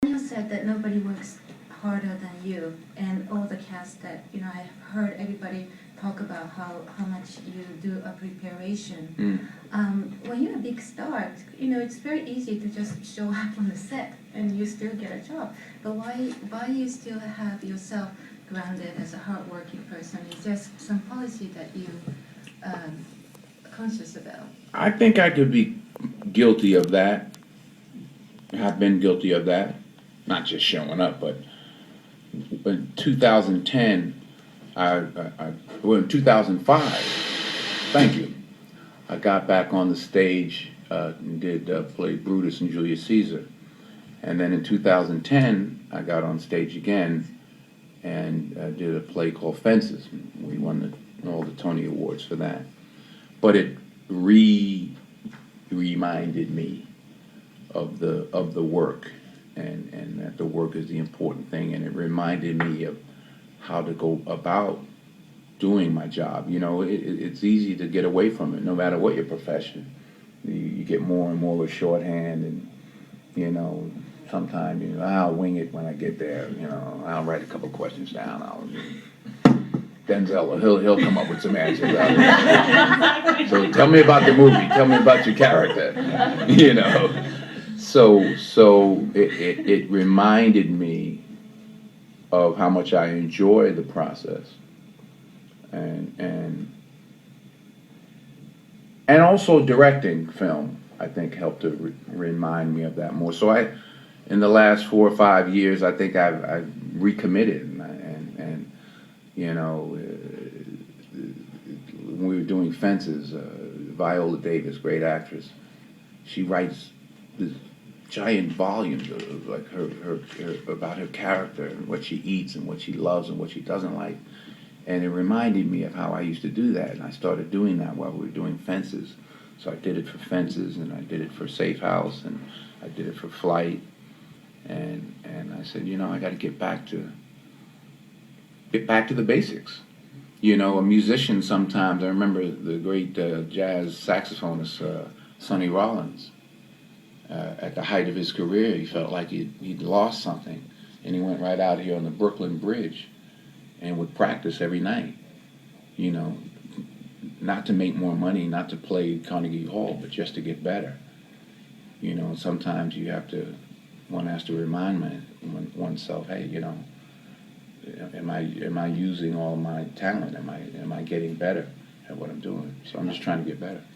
You said that nobody works harder than you, and all the cast that, I've heard everybody talk about how much you do a preparation. When you're a big star, it's very easy to just show up on the set and you still get a job. But why you still have yourself grounded as a hardworking person? Is there some policy that you conscious about? I think I could be guilty of that. Have been guilty of that. Not just showing up, but in 2010, in 2005, thank you, I got back on the stage and did play Brutus and Julius Caesar. And then in 2010, I got on stage again and did a play called Fences. We won all the Tony Awards for that. But it reminded me of the work, and that the work is the important thing, and it reminded me of how to go about doing my job. It's easy to get away from it, no matter what your profession. You get more and more with shorthand, and sometimes I'll wing it when I get there. I'll write a couple questions down. Denzel, he'll come up with some answers. So tell me about the movie. Tell me about your character. So it reminded me of how much I enjoy the process, and also directing film, I think, helped to remind me of that more. So in the last 4 or 5 years, I think I've recommitted, and when we were doing Fences, Viola Davis, great actress, she writes this giant volumes of like her about her character and what she eats and what she loves and what she doesn't like, and it reminded me of how I used to do that, and I started doing that while we were doing Fences. So I did it for Fences, and I did it for Safe House, and I did it for Flight, and I said, I got to get back to the basics. A musician sometimes, I remember the great jazz saxophonist Sonny Rollins. At the height of his career, he felt like he'd lost something, and he went right out here on the Brooklyn Bridge and would practice every night, not to make more money, not to play Carnegie Hall, but just to get better. Sometimes one has to remind oneself, hey, am I using all my talent? Am I getting better at what I'm doing? So I'm just trying to get better.